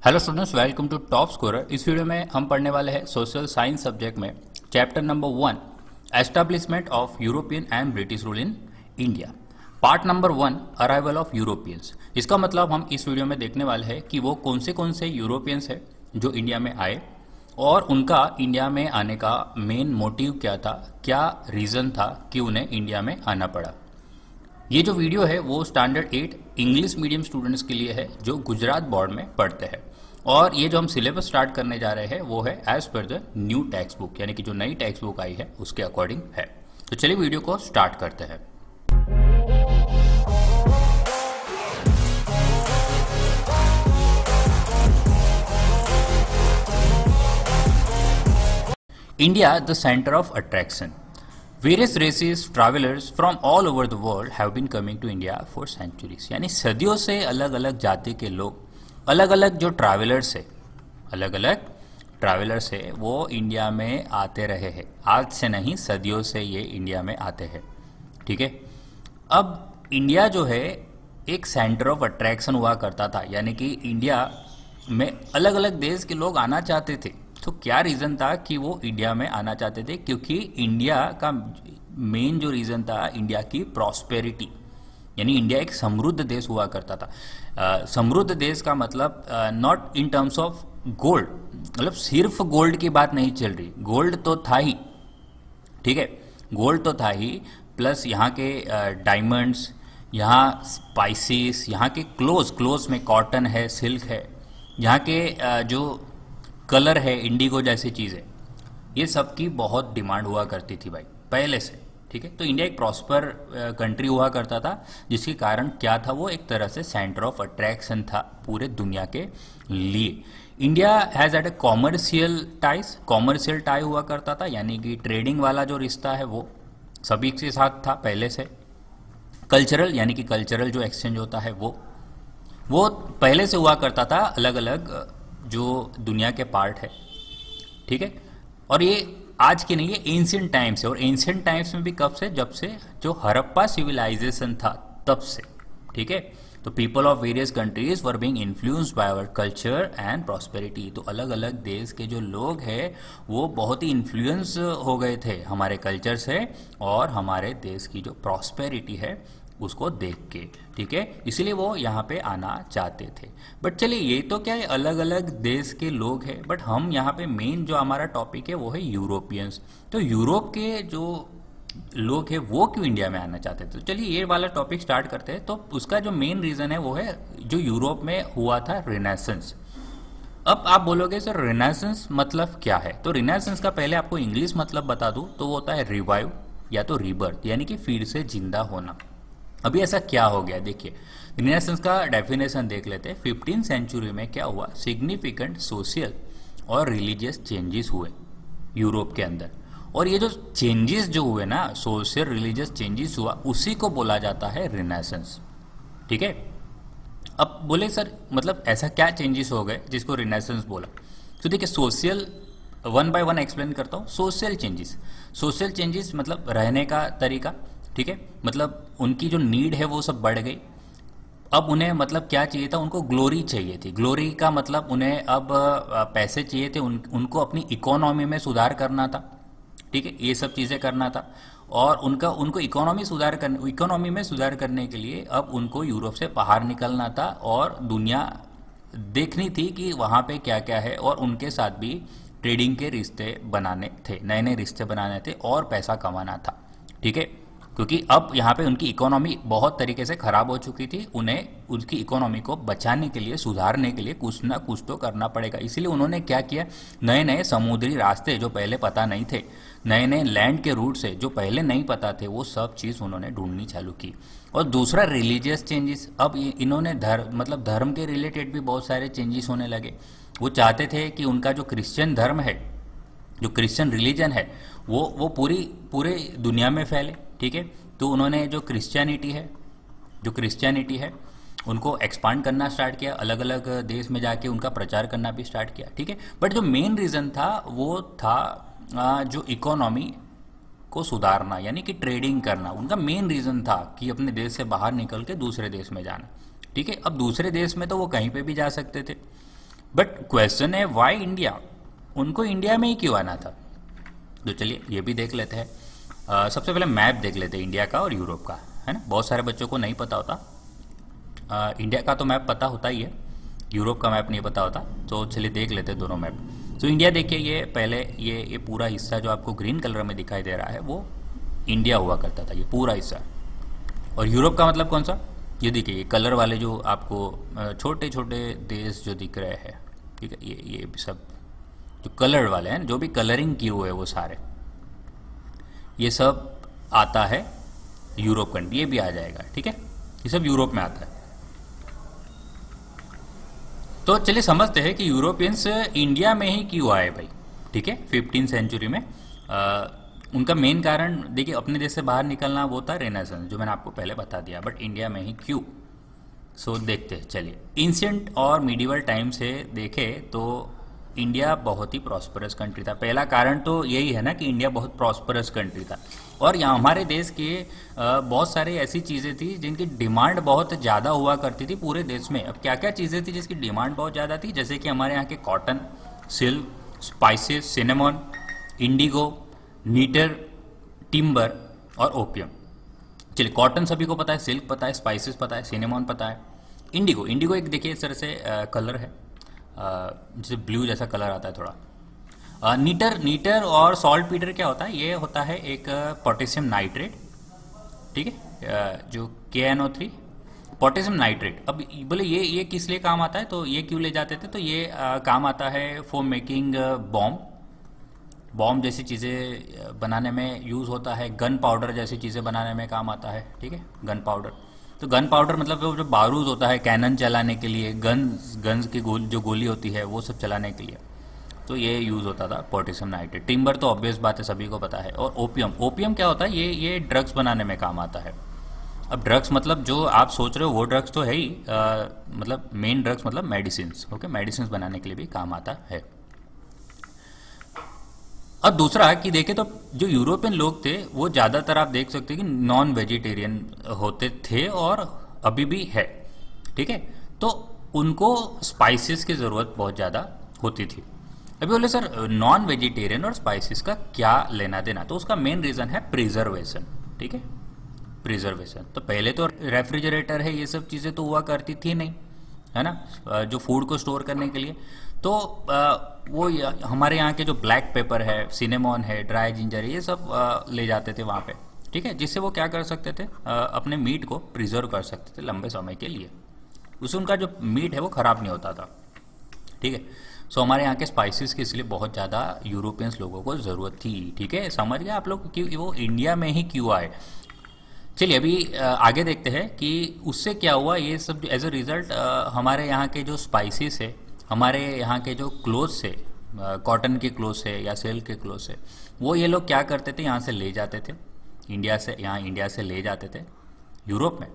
Hello students, welcome to Top Scorer. इस video में हम पढ़ने वाले हैं सोशल साइंस सब्जेक्ट में chapter number 1 establishment of European and British rule in India. Part number 1 arrival of Europeans. इसका मतलब हम इस वीडियो में देखने वाले हैं कि वो कौन से यूरोपियंस हैं जो इंडिया में आए और उनका इंडिया में आने का मेन मोटिव क्या था, क्या रीज़न था कि उन्हें इंडिया में आना पड़ा। ये जो वीडियो है वो स्टैंडर्ड 8 इंग्लिश मीडियम स्टूडेंट्स के लिए है जो गुजरात बोर्ड में पढ़ते हैं। और ये जो हम सिलेबस स्टार्ट करने जा रहे हैं वो है as per the new text book, यानी कि जो नई टेक्स्ट बुक आई है उसके अकॉर्डिंग है। तो चलिए वीडियो को स्टार्ट करते हैं। India the centre of attraction. Various races, travelers from all over the world have been coming to India for centuries। यानी सदियों से अलग अलग जाति के लोग, अलग अलग जो ट्रैवलर्स है, अलग अलग ट्रैवलर्स है वो इंडिया में आते रहे हैं। आज से नहीं, सदियों से ये इंडिया में आते हैं। ठीक है, अब इंडिया जो है एक सेंटर ऑफ अट्रैक्शन हुआ करता था, यानी कि इंडिया में अलग अलग देश के लोग आना चाहते थे। तो क्या रीज़न था कि वो इंडिया में आना चाहते थे? क्योंकि इंडिया का मेन जो रीज़न था इंडिया की प्रॉस्पेरिटी, यानी इंडिया एक समृद्ध देश हुआ करता था। समृद्ध देश का मतलब not in terms of gold, मतलब सिर्फ गोल्ड की बात नहीं चल रही। गोल्ड तो था ही, ठीक है, गोल्ड तो था ही, प्लस यहाँ के डायमंड्स, यहाँ स्पाइसेस, यहाँ के क्लोथ्स में कॉटन है, सिल्क है, यहाँ के जो कलर है इंडिगो जैसी चीज़ें, ये सब की बहुत डिमांड हुआ करती थी भाई पहले से। ठीक है, तो इंडिया एक प्रॉस्पर कंट्री हुआ करता था, जिसके कारण क्या था, वो एक तरह से सेंटर ऑफ अट्रैक्शन था पूरे दुनिया के लिए। India has at a commercial tie हुआ करता था, यानी कि ट्रेडिंग वाला जो रिश्ता है वो सभी के साथ था पहले से। कल्चरल, यानी कि कल्चरल जो एक्सचेंज होता है वो पहले से हुआ करता था, अलग अलग जो दुनिया के पार्ट है। ठीक है, और ये आज की नहीं है, एंशिएंट टाइम्स है। और एंशिएंट टाइम्स में भी कब से? जब से जो हड़प्पा सिविलाइजेशन था तब से। ठीक है, तो people of various countries were being influenced by our culture and prosperity. तो अलग अलग देश के जो लोग हैं वो बहुत ही इन्फ्लुएंस हो गए थे हमारे कल्चर से और हमारे देश की जो प्रॉस्पेरिटी है उसको देख के। ठीक है, इसीलिए वो यहाँ पे आना चाहते थे। बट चलिए, ये तो क्या है, अलग अलग देश के लोग हैं, बट हम यहाँ पे मेन जो हमारा टॉपिक है वो है यूरोपियंस। तो यूरोप के जो लोग हैं वो क्यों इंडिया में आना चाहते थे? तो चलिए ये वाला टॉपिक स्टार्ट करते हैं। तो उसका जो मेन रीज़न है वो है जो यूरोप में हुआ था रिनेसेंस। अब आप बोलोगे सर रिनेसेंस मतलब क्या है? तो रिनेसेंस का पहले आपको इंग्लिश मतलब बता दूँ तो वो होता है रिवाइव या तो रीबर्थ, यानी कि फिर से जिंदा होना। अभी ऐसा क्या हो गया, देखिए रिनेसेंस का डेफिनेशन देख लेते हैं। 15th सेंचुरी में क्या हुआ, सिग्निफिकेंट सोशल और रिलीजियस चेंजेस हुए यूरोप के अंदर। और ये जो चेंजेस जो हुए ना, सोशल रिलीजियस चेंजेस हुआ, उसी को बोला जाता है रिनेसेंस। ठीक है, अब बोले सर मतलब ऐसा क्या चेंजेस हो गए जिसको रिनेसेंस बोला? तो देखिए social, one by one explain करता हूँ। सोशल चेंजेस मतलब रहने का तरीका, ठीक है, मतलब उनकी जो नीड है वो सब बढ़ गई। अब उन्हें मतलब क्या चाहिए था, उनको ग्लोरी चाहिए थी। ग्लोरी का मतलब उन्हें अब पैसे चाहिए थे, उनको अपनी इकोनॉमी में सुधार करना था। ठीक है, ये सब चीज़ें करना था। और उनको इकोनॉमी में सुधार करने के लिए अब उनको यूरोप से बाहर निकलना था और दुनिया देखनी थी कि वहाँ पे क्या क्या है, और उनके साथ भी ट्रेडिंग के रिश्ते बनाने थे, नए नए रिश्ते बनाने थे और पैसा कमाना था। ठीक है, क्योंकि अब यहाँ पे उनकी इकोनॉमी बहुत तरीके से ख़राब हो चुकी थी। उन्हें उनकी इकोनॉमी को बचाने के लिए, सुधारने के लिए कुछ ना कुछ तो करना पड़ेगा। इसीलिए उन्होंने क्या किया, नए नए समुद्री रास्ते जो पहले पता नहीं थे, नए नए लैंड के रूट से जो पहले नहीं पता थे, वो सब चीज़ उन्होंने ढूंढनी चालू की। और दूसरा रिलीजियस चेंजेस। अब इन्होंने धर्म के रिलेटेड भी बहुत सारे चेंजेस होने लगे। वो चाहते थे कि उनका जो क्रिश्चियन धर्म है, जो क्रिश्चियन रिलीजन है, वो पूरे दुनिया में फैले। ठीक है, तो उन्होंने जो क्रिश्चियनिटी है उनको एक्सपांड करना स्टार्ट किया, अलग अलग देश में जाके उनका प्रचार करना भी स्टार्ट किया। ठीक है, बट जो मेन रीज़न था वो था जो इकोनॉमी को सुधारना, यानी कि ट्रेडिंग करना। उनका मेन रीज़न था कि अपने देश से बाहर निकल के दूसरे देश में जाना। ठीक है, अब दूसरे देश में तो वो कहीं पे भी जा सकते थे, बट क्वेश्चन है वाई इंडिया, उनको इंडिया में ही क्यों आना था? तो चलिए ये भी देख लेते हैं। सबसे पहले मैप देख लेते हैं इंडिया का और यूरोप का, है ना। बहुत सारे बच्चों को नहीं पता होता। इंडिया का तो मैप पता होता ही है, यूरोप का मैप नहीं पता होता। तो चलिए देख लेते हैं दोनों मैप। तो इंडिया देखिए, ये पहले ये पूरा हिस्सा जो आपको ग्रीन कलर में दिखाई दे रहा है वो इंडिया हुआ करता था, ये पूरा हिस्सा। और यूरोप का मतलब कौन सा? ये देखिए, ये कलर वाले जो आपको छोटे छोटे देश जो दिख रहे हैं, ठीक है, ये सब जो कलर वाले हैं, जो भी कलरिंग किए हुए हैं वो सारे, ये सब आता है यूरोप कंट्री। ये भी आ जाएगा, ठीक है, ये सब यूरोप में आता है। तो चलिए समझते हैं कि यूरोपियंस इंडिया में ही क्यों आए भाई, ठीक है, 15 सेंचुरी में। उनका मेन कारण देखिए, अपने देश से बाहर निकलना वो था रेनेसांस, जो मैंने आपको पहले बता दिया। बट इंडिया में ही क्यों? सो देखते हैं चलिए। एंशिएंट और मिडिवल टाइम से देखें तो इंडिया बहुत ही प्रॉस्परस कंट्री था। पहला कारण तो यही है ना कि इंडिया बहुत प्रॉस्परस कंट्री था, और यहाँ हमारे देश के बहुत सारी ऐसी चीज़ें थी जिनकी डिमांड बहुत ज़्यादा हुआ करती थी पूरे देश में। अब क्या क्या चीज़ें थी जिसकी डिमांड बहुत ज़्यादा थी? जैसे कि हमारे यहाँ के cotton, silk, spices, cinnamon, Indigo, नीटर, timber और ओपियम। चलिए, कॉटन सभी को पता है, सिल्क पता है, स्पाइसेस पता है, सिनेमॉन पता है। इंडिगो, इंडिगो एक देखिए इस तरह से कलर है, जैसे ब्लू जैसा कलर आता है थोड़ा। नीटर और सॉल्ट पीटर क्या होता है? ये होता है एक पोटेशियम नाइट्रेट, ठीक है, जो KNO3 पोटेशियम नाइट्रेट। अब बोले ये किस लिए काम आता है? तो ये क्यों ले जाते थे? तो ये काम आता है फॉर मेकिंग बॉम्ब जैसी चीज़ें बनाने में यूज़ होता है। गन पाउडर जैसी चीज़ें बनाने में काम आता है, ठीक है, गन पाउडर। तो गन पाउडर मतलब वो जो बारूद होता है कैनन चलाने के लिए, गन्स की जो गोली होती है वो सब चलाने के लिए, तो ये यूज़ होता था पोटेशियम नाइट्रेट। टिम्बर तो ऑब्वियस बात है, सभी को पता है। और ओपियम क्या होता है? ये ड्रग्स बनाने में काम आता है। अब ड्रग्स मतलब जो आप सोच रहे हो वो ड्रग्स तो है ही, मतलब मेन ड्रग्स मतलब मेडिसिन, ओके, मेडिसिन बनाने के लिए भी काम आता है। और दूसरा कि देखें तो जो यूरोपियन लोग थे वो ज़्यादातर आप देख सकते हैं कि नॉन वेजिटेरियन होते थे और अभी भी है, ठीक है। तो उनको स्पाइसेस की ज़रूरत बहुत ज़्यादा होती थी। अभी बोले सर नॉन वेजिटेरियन और स्पाइसेस का क्या लेना देना? तो उसका मेन रीज़न है प्रिजर्वेशन, ठीक है, प्रिजर्वेशन। तो पहले तो रेफ्रिजरेटर है, ये सब चीज़ें तो हुआ करती थी नहीं, है ना, जो फूड को स्टोर करने के लिए। तो वो हमारे यहाँ के जो ब्लैक पेपर है, सिनेमॉन है, ड्राई जिंजर है, ये सब ले जाते थे वहाँ पे, ठीक है, जिससे वो क्या कर सकते थे, अपने मीट को प्रिजर्व कर सकते थे लंबे समय के लिए। उससे उनका जो मीट है वो ख़राब नहीं होता था, ठीक है। सो हमारे यहाँ के स्पाइसेस की इसलिए बहुत ज़्यादा यूरोपियंस लोगों को ज़रूरत थी, ठीक है। समझ गए आप लोग कि वो इंडिया में ही क्यों आए? चलिए अभी आगे देखते हैं कि उससे क्या हुआ। ये सब एज अ रिज़ल्ट हमारे यहाँ के जो स्पाइसेस है, हमारे यहाँ के जो क्लोथ्स है, कॉटन के क्लोथ्स है या सिल्क के क्लोथ्स है, वो ये लोग क्या करते थे, यहाँ से ले जाते थे, इंडिया से ले जाते थे यूरोप में,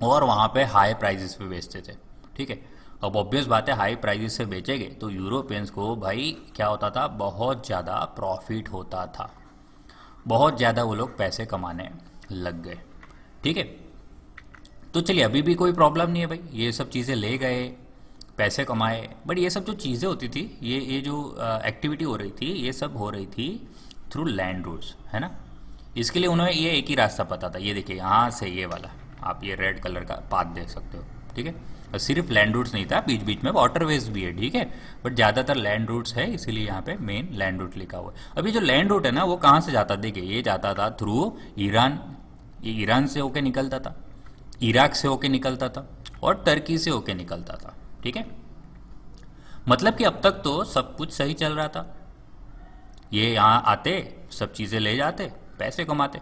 और वहाँ पे हाई प्राइजेस पे बेचते थे, ठीक है। अब ऑब्वियस बात है, हाई प्राइजेस से बेचेंगे तो यूरोपियंस को भाई क्या होता था, बहुत ज़्यादा प्रॉफिट होता था, बहुत ज़्यादा वो लोग पैसे कमाने लग गए, ठीक है। तो चलिए अभी भी कोई प्रॉब्लम नहीं है भाई, ये सब चीज़ें ले गए, पैसे कमाए। बट ये सब जो चीज़ें होती थी, ये जो एक्टिविटी हो रही थी, ये सब हो रही थी थ्रू लैंड रूट्स, है ना। इसके लिए उन्हें ये एक ही रास्ता पता था, ये देखिए यहाँ से ये वाला, आप ये रेड कलर का पाथ देख सकते हो, ठीक है। और सिर्फ लैंड रूट्स नहीं था, बीच बीच में वाटरवेज भी है, ठीक है, बट ज़्यादातर लैंड रूट्स है, इसीलिए यहाँ पे मेन लैंड रूट लिखा हुआ है। अभी जो लैंड रूट है ना वो कहाँ से जाता, देखिए ये जाता था थ्रू ईरान, ये ईरान से होके निकलता था, इराक से होके निकलता था और टर्की से होके निकलता था, ठीक है। मतलब कि अब तक तो सब कुछ सही चल रहा था, ये यहाँ आते, सब चीज़ें ले जाते, पैसे कमाते।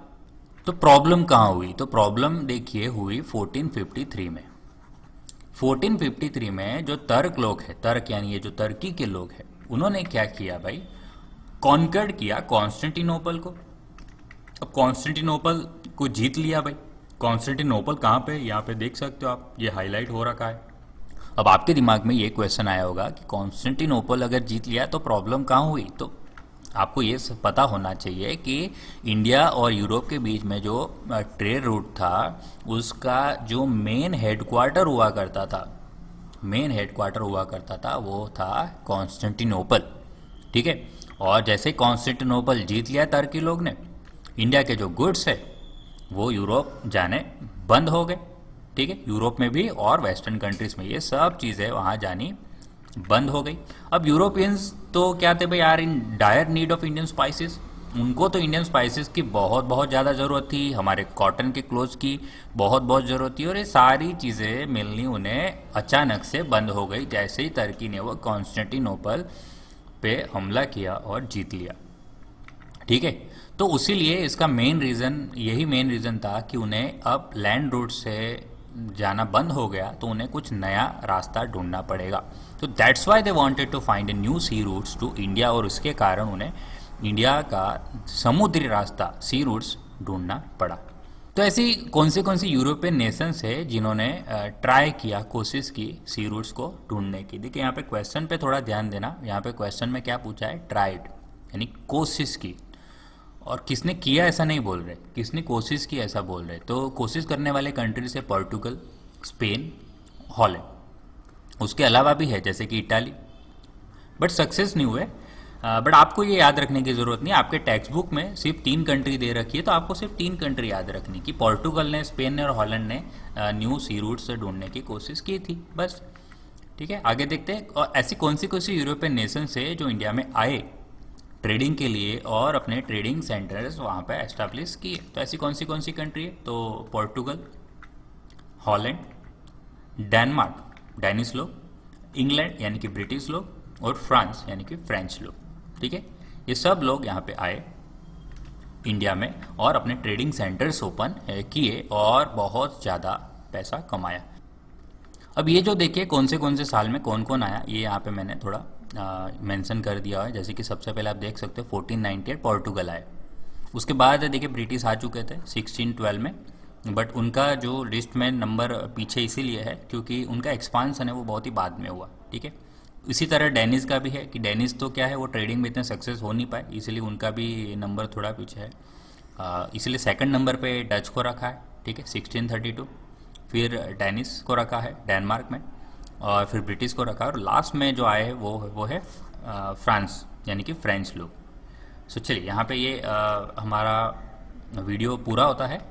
तो प्रॉब्लम कहाँ हुई? तो प्रॉब्लम देखिए हुई 1453 में। 1453 में जो तर्क लोग हैं, तर्क यानी ये जो तुर्की के लोग हैं, उन्होंने क्या किया भाई, कॉन्कर्ड किया कॉन्स्टेंटिनोपल को। अब कॉन्स्टेंटिनोपल को जीत लिया भाई। कॉन्स्टेंटिनोपल कहाँ पे, यहाँ पे देख सकते हो आप, ये हाईलाइट हो रखा है। अब आपके दिमाग में ये क्वेश्चन आया होगा कि कॉन्स्टेंटिनोपल अगर जीत लिया तो प्रॉब्लम कहाँ हुई? तो आपको ये पता होना चाहिए कि इंडिया और यूरोप के बीच में जो ट्रेड रूट था, उसका जो मेन हेडक्वार्टर हुआ करता था मेन हेडक्वार्टर हुआ करता था वो था कॉन्स्टेंटिनोपल, ठीक है। और जैसे कॉन्स्टेंटिनोपल जीत लिया टर्की लोग ने, इंडिया के जो गुड्स है वो यूरोप जाने बंद हो गए, ठीक है। यूरोप में भी और वेस्टर्न कंट्रीज में ये सब चीज़ें वहाँ जानी बंद हो गई। अब यूरोपियंस तो क्या थे भाई यार, in dire need of Indian spices. उनको तो इंडियन स्पाइसेस की बहुत बहुत ज़्यादा ज़रूरत थी, हमारे कॉटन के क्लोथ्स की बहुत बहुत ज़रूरत थी, और ये सारी चीज़ें मिलनी उन्हें अचानक से बंद हो गई जैसे ही टर्की ने वो कॉन्स्टेंटिनोपल पे हमला किया और जीत लिया, ठीक है। तो उसीलिए इसका मेन रीज़न, यही मेन रीज़न था कि उन्हें अब लैंड रूट से जाना बंद हो गया, तो उन्हें कुछ नया रास्ता ढूंढना पड़ेगा। तो that's why they wanted to find a new sea routes to India, और इसके कारण उन्हें इंडिया का समुद्री रास्ता, सी रूट्स ढूंढना पड़ा। तो ऐसी कौन सी यूरोपियन नेशंस है जिन्होंने ट्राई किया, कोशिश की सी रूट्स को ढूंढने की। देखिए यहाँ पे क्वेश्चन पे थोड़ा ध्यान देना, यहाँ पे क्वेश्चन में क्या पूछा है, ट्राइड यानी कोशिश की, और किसने किया ऐसा नहीं बोल रहे, किसने कोशिश की ऐसा बोल रहे। तो कोशिश करने वाले कंट्रीज है पोर्टुगल, स्पेन, हॉलैंड, उसके अलावा भी है जैसे कि इटाली, बट सक्सेस नहीं हुए। बट आपको ये याद रखने की ज़रूरत नहीं, आपके टेक्स्ट बुक में सिर्फ 3 कंट्री दे रखी है, तो आपको सिर्फ 3 कंट्री याद रखनी कि पोर्टुगल ने, स्पेन ने और हॉलैंड ने न्यू सी रूट से ढूंढने की कोशिश की थी, बस, ठीक है। आगे देखते हैं और ऐसी कौन सी यूरोपियन नेशंस है जो इंडिया में आए ट्रेडिंग के लिए और अपने ट्रेडिंग सेंटर्स वहाँ पे एस्टैब्लिश किए। तो ऐसी कौन सी कंट्री है, तो पोर्टुगल, हॉलैंड, डेनमार्क, डेनिश लोग, इंग्लैंड यानी कि ब्रिटिश लोग, और फ्रांस यानी कि फ्रेंच लोग, ठीक है। ये सब लोग यहाँ पे आए इंडिया में और अपने ट्रेडिंग सेंटर्स ओपन किए और बहुत ज़्यादा पैसा कमाया। अब ये जो देखिए कौन से साल में कौन कौन आया, ये यहाँ पे मैंने थोड़ा मेंशन कर दिया है। जैसे कि सबसे पहले आप देख सकते हो 1498 पोर्टुगल आए, उसके बाद देखिए ब्रिटिश आ चुके थे 1612 में, बट उनका जो लिस्ट में नंबर पीछे इसीलिए है क्योंकि उनका एक्सपांसन है वो बहुत ही बाद में हुआ, ठीक है। इसी तरह डेनिस का भी है कि डेनिस तो क्या है, वो ट्रेडिंग में इतने सक्सेस हो नहीं पाए, इसलिए उनका भी नंबर थोड़ा पीछे है। इसलिए सेकंड नंबर पे डच को रखा है, ठीक है, 1632। फिर डेनिस को रखा है डेनमार्क में, और फिर ब्रिटिश को रखा है, और लास्ट में जो आए वो है फ्रांस यानी कि फ्रेंच लोग। सो चलिए यहाँ पे ये हमारा वीडियो पूरा होता है,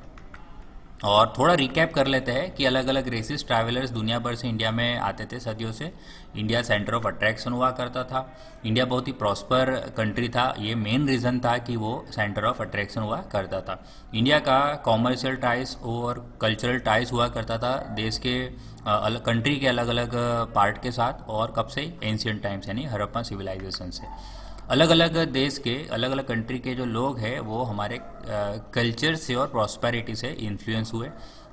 और थोड़ा रिकैप कर लेते हैं कि अलग अलग रेसिस ट्रैवलर्स दुनिया भर से इंडिया में आते थे सदियों से। इंडिया सेंटर ऑफ अट्रैक्शन हुआ करता था, इंडिया बहुत ही प्रॉस्पर कंट्री था, ये मेन रीज़न था कि वो सेंटर ऑफ अट्रैक्शन हुआ करता था। इंडिया का कॉमर्शियल टाइज और कल्चरल टाइज हुआ करता था देश के कंट्री के अलग अलग पार्ट के साथ, और कब से, एंशियंट टाइम्स यानी हड़प्पा सिविलाइजेशन से। अलग अलग देश के, अलग अलग कंट्री के जो लोग हैं वो हमारे कल्चर से और प्रॉस्पेरिटी से इन्फ्लुएंस हुए।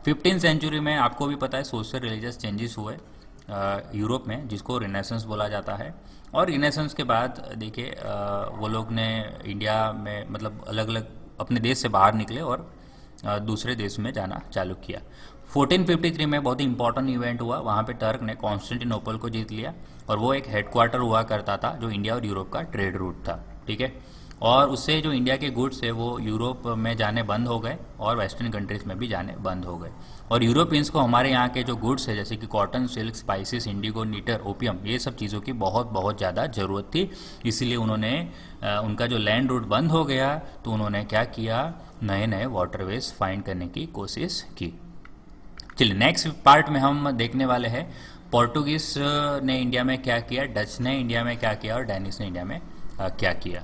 15th सेंचुरी में आपको भी पता है सोशल रिलीजियस चेंजेस हुए यूरोप में, जिसको रिनेसेंस बोला जाता है। और रिनेसेंस के बाद देखिए वो लोग ने इंडिया में मतलब अलग अलग अपने देश से बाहर निकले और दूसरे देश में जाना चालू किया। 1453 में बहुत ही इंपॉर्टेंट इवेंट हुआ, वहाँ पे टर्क ने कॉन्स्टेंटिनोपल को जीत लिया, और वो एक हेडक्वार्टर हुआ करता था जो इंडिया और यूरोप का ट्रेड रूट था, ठीक है। और उससे जो इंडिया के गुड्स है वो यूरोप में जाने बंद हो गए और वेस्टर्न कंट्रीज में भी जाने बंद हो गए। और यूरोपियंस को हमारे यहाँ के जो गुड्स है जैसे कि cotton, silk, spices, Indigo, नीटर, opium, ये सब चीज़ों की बहुत बहुत ज़्यादा ज़रूरत थी। इसीलिए उन्होंने उनका जो लैंड रूट बंद हो गया तो उन्होंने क्या किया, नए नए वाटरवेज फाइंड करने की कोशिश की। चलिए नेक्स्ट पार्ट में हम देखने वाले हैं पोर्टुगीज ने इंडिया में क्या किया, डच ने इंडिया में क्या किया, और डेनिश ने इंडिया में क्या किया।